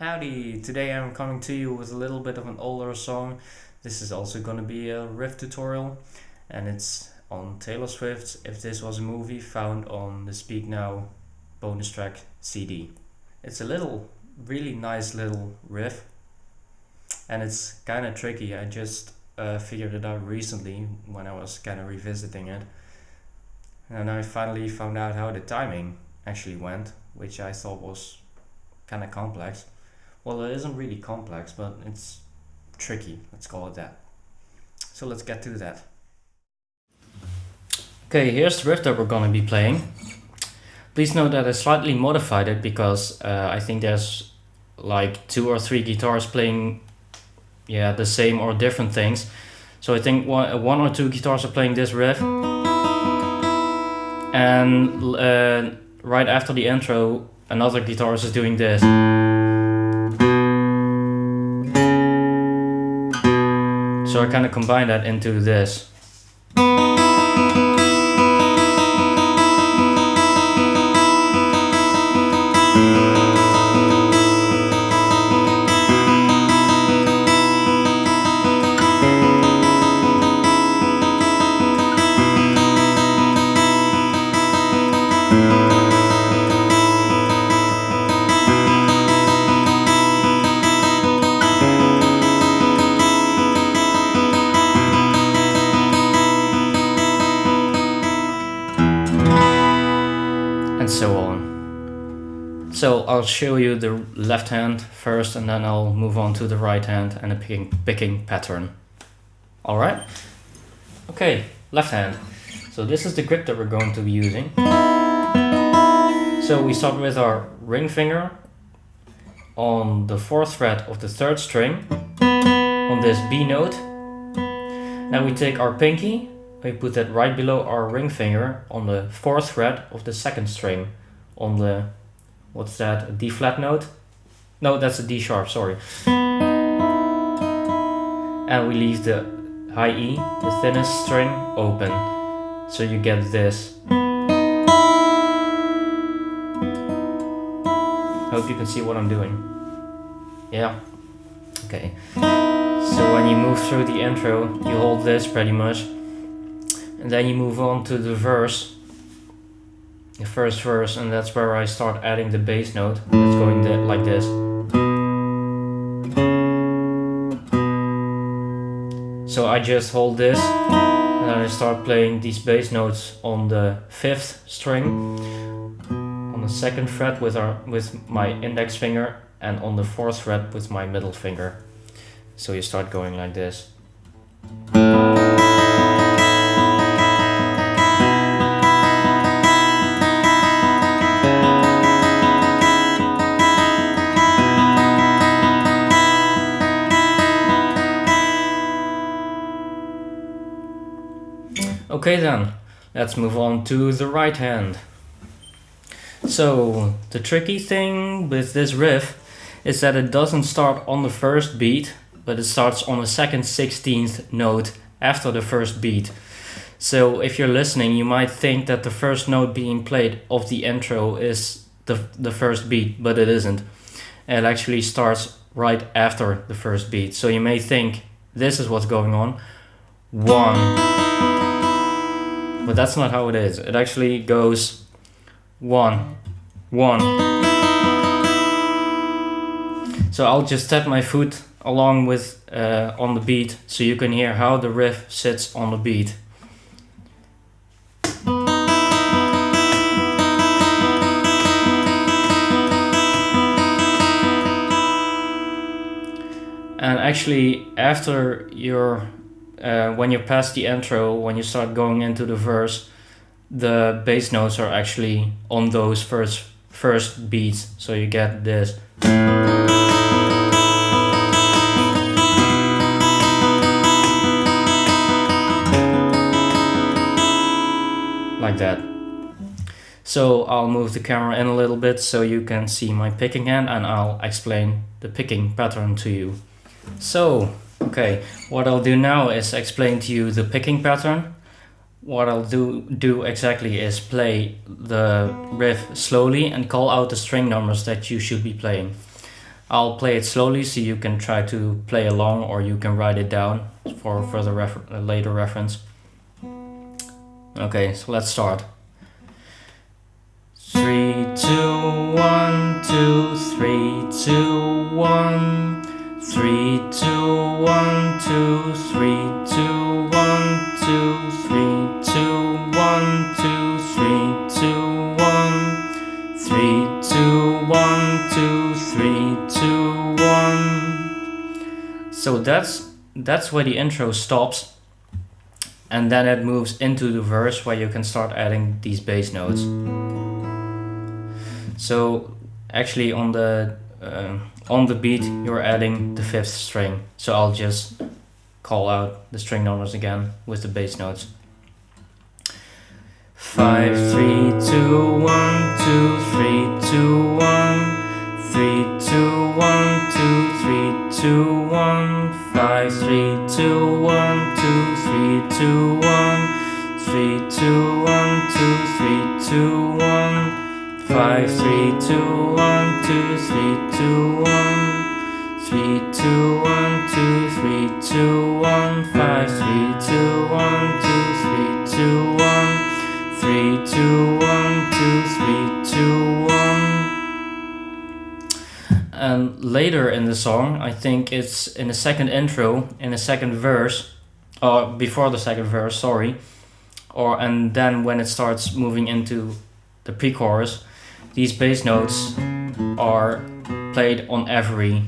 Howdy! Today I'm coming to you with a little bit of an older song. This is also gonna be a riff tutorial, and it's on Taylor Swift's If This Was a Movie, found on the Speak Now bonus track CD. It's a really nice little riff, and it's kinda tricky. I just figured it out recently when I was kinda revisiting it. And I finally found out how the timing actually went, which I thought was kinda complex. Well, it isn't really complex, but it's tricky, let's call it that. So let's get to that. Okay, here's the riff that we're gonna be playing. Please note that I slightly modified it because I think there's like 2 or 3 guitars playing the same or different things. So I think one or 2 guitars are playing this riff, and right after the intro another guitarist is doing this. So I kind of combine that into this. And so on. So I'll show you the left hand first, and then I'll move on to the right hand and the picking pattern. Alright? Okay, left hand. So this is the grip that we're going to be using. So we start with our ring finger on the 4th fret of the 3rd string on this B note. Now we take our pinky, we put that right below our ring finger on the 4th fret of the 2nd string on the, what's that, a D flat note? No, that's a D sharp, sorry. And we leave the high E, the thinnest string, open. So you get this. Hope you can see what I'm doing. Yeah? Okay. So when you move through the intro, you hold this pretty much. And then you move on to the verse, the first verse, and that's where I start adding the bass note. It's going like this. So I just hold this, and then I start playing these bass notes on the 5th string, on the 2nd fret with my index finger, and on the 4th fret with my middle finger. So you start going like this. Okay then, let's move on to the right hand. So the tricky thing with this riff is that it doesn't start on the 1st beat, but it starts on the 2nd 16th note after the 1st beat. So if you're listening, you might think that the 1st note being played of the intro is the 1st beat, but it isn't. It actually starts right after the 1st beat. So you may think this is what's going on. 1. But that's not how it is. It actually goes 1, 1. So I'll just tap my foot along with on the beat, so you can hear how the riff sits on the beat. And actually, after when you're past the intro, when you start going into the verse, the bass notes are actually on those first beats, so you get this. Like that. So I'll move the camera in a little bit so you can see my picking hand, and I'll explain the picking pattern to you. So, okay, what I'll do now is explain to you the picking pattern. What I'll do exactly is play the riff slowly and call out the string numbers that you should be playing. I'll play it slowly so you can try to play along, or you can write it down for further later reference. Okay, so let's start. 3, 2, 1, 2, 3, 2, 1. 3, 2, 1, 2, 3, 2, 1, 2, 3, 2, 1, 2, 3, 2, 1. 3, 2, 1, 2, 3, 2, 1. So that's where the intro stops, and then it moves into the verse where you can start adding these bass notes. So actually on the beat you're adding the 5th string. So I'll just call out the string numbers again with the bass notes. 5, 3, 2, 1, 2, 3, 2, 1. 3, 2, 1, 2, 3, 2, 1. 5, 3, 2, 1, 2, 3, 2, 1. 3, 2, 1, 2, 3, 2, 1. 5, 3, 2, 1, 2, 3, 2, 1. 3, 2, 1, 2, 3, 2, 1. 5, 3, 2, 1, 2, 3, 2, 1. 3, 2, 1, 2, 3, 2, 1. And later in the song, I think it's in the second intro, in the second verse, or before the second verse, sorry, and then when it starts moving into the pre-chorus, these bass notes are played on every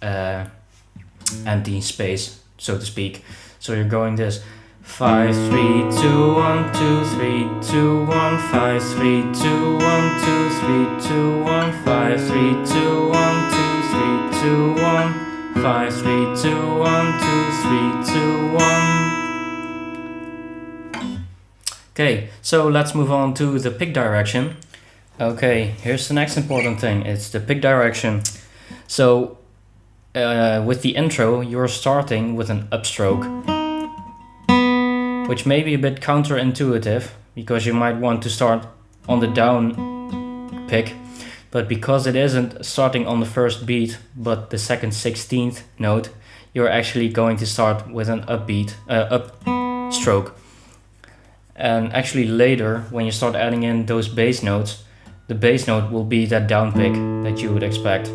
empty space, so to speak. So you're going this 5, 3, 2, 1, 2, 3, 2, 1. 5, 3, 2, 1, 2, 3, 2, 1. 5, 3, 2, 1, 2, 3, 2, 1. 5, 3, 2, 1, 2, 3, 2, 1. Okay, so let's move on to the pick direction. Okay, here's the next important thing. It's the pick direction. So with the intro, you're starting with an upstroke, which may be a bit counterintuitive because you might want to start on the down pick, but because it isn't starting on the first beat but the second 16th note, you're actually going to start with an upstroke. And actually later, when you start adding in those bass notes, the bass note will be that down pick that you would expect.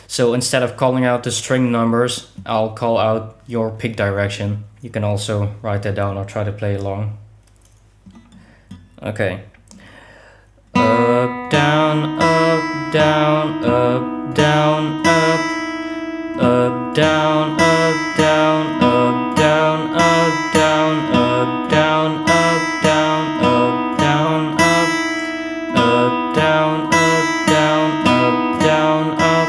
So instead of calling out the string numbers, I'll call out your pick direction. You can also write that down or try to play along. Okay. Up, down, up, down, up, down, up. Up, down, up, down, up, down, up, down, up, down, up, down, up, down, up. Up, down, up, down, up, down, up.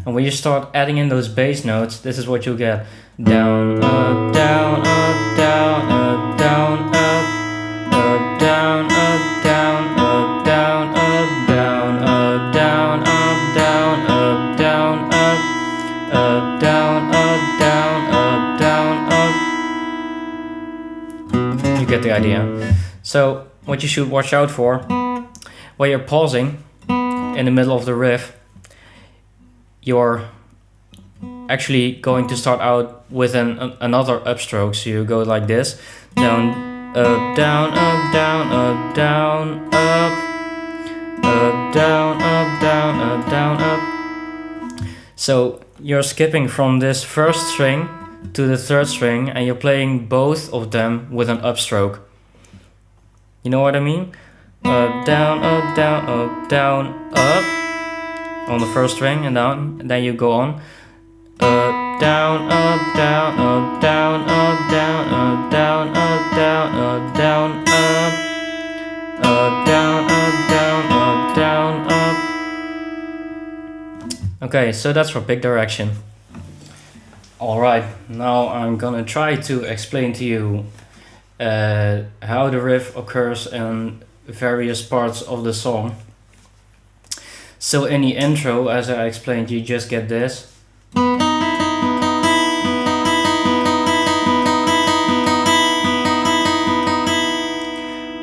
And when you start adding in those bass notes, this is what you'll get. Down, up, down, up, down, up, down, up. Up, down, up, down, up, down, up, down, up, down, up, down, up, down, up. Up, down, up, down, up, down, up. You get the idea. So what you should watch out for, while you're pausing in the middle of the riff, you're actually going to start out with another upstroke. So you go like this, down, up, down, up, down, up, down, up, up, down, up, down, up, down, up. So you're skipping from this first string to the third string, and you're playing both of them with an upstroke. You know what I mean? Up, down, up, down, up, down, up on the first string, and down, and then you go on. Up, down, up, down, up, down, up, down, up, down, up, down, up, down, up. Up, down, up, down, up, down, up. Okay, so that's for pick direction. Alright, now I'm gonna try to explain to you how the riff occurs in various parts of the song. So in the intro, as I explained, you just get this.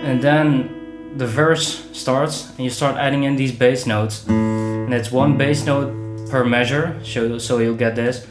And then the verse starts, and you start adding in these bass notes, and it's one bass note per measure, so you'll get this.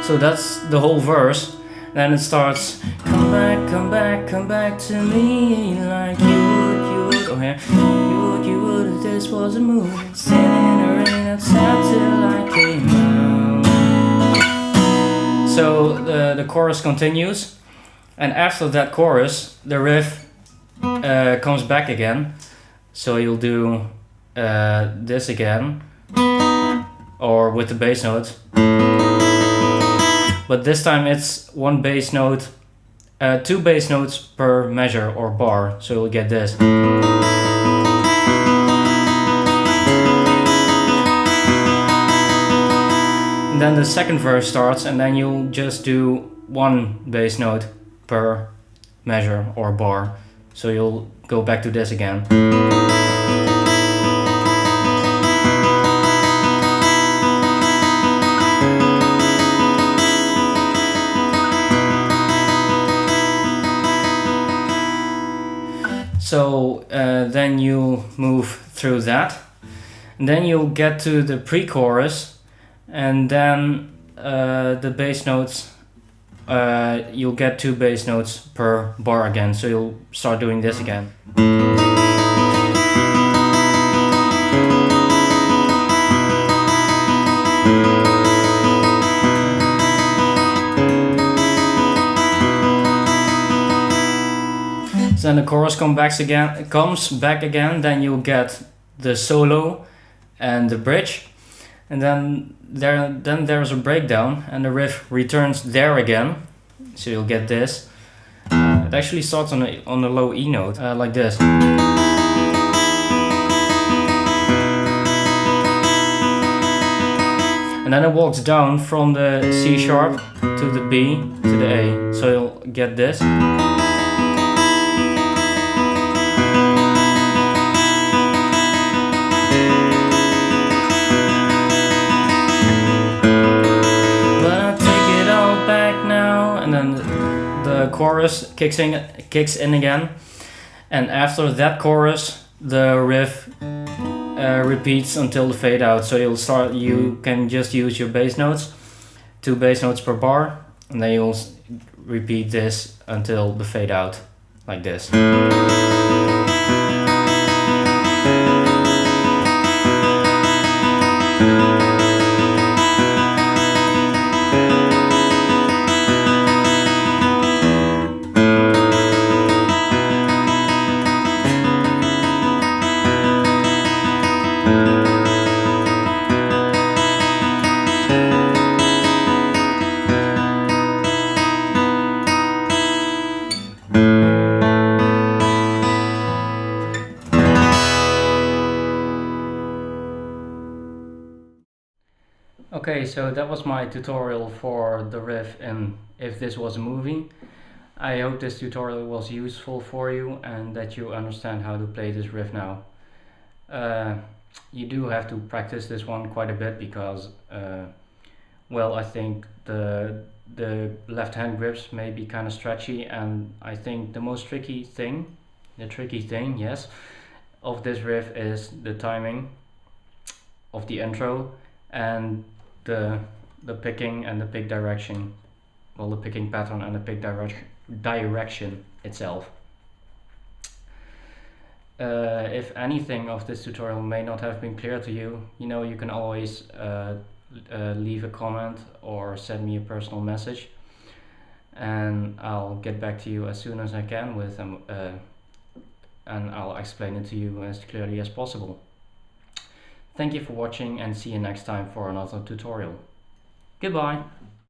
So that's the whole verse. Then it starts, come back to me like you would, oh yeah, you would if this was a movie. Standing in the rain outside till I came out. So the chorus continues, and after that chorus, the riff comes back again. So you'll do this again, or with the bass note. But this time it's one bass note, two bass notes per measure or bar, so you'll get this. And then the second verse starts, and then you'll just do one bass note per measure or bar, so you'll go back to this again. So then you'll move through that, and then you'll get to the pre-chorus, and then the bass notes, you'll get two bass notes per bar again, so you'll start doing this again. Then the chorus comes back again, then you'll get the solo and the bridge, and then there's a breakdown, and the riff returns there again, so you'll get this. It actually starts on a low E note, like this. And then it walks down from the C sharp to the B to the A, so you'll get this. And then the chorus kicks in again, and after that chorus the riff repeats until the fade out. So you can just use your bass notes, two bass notes per bar, and then you'll repeat this until the fade out, like this. Okay, so that was my tutorial for the riff in If This Was a Movie. I hope this tutorial was useful for you and that you understand how to play this riff now. You do have to practice this one quite a bit because, well, I think the left hand grips may be kind of stretchy, and I think the most tricky thing, yes, of this riff is the timing of the intro and the picking and the pick direction, well, the picking pattern and the pick direction itself. If anything of this tutorial may not have been clear to you, you can always leave a comment or send me a personal message, and I'll get back to you as soon as I can with and I'll explain it to you as clearly as possible. Thank you for watching, and see you next time for another tutorial. Goodbye!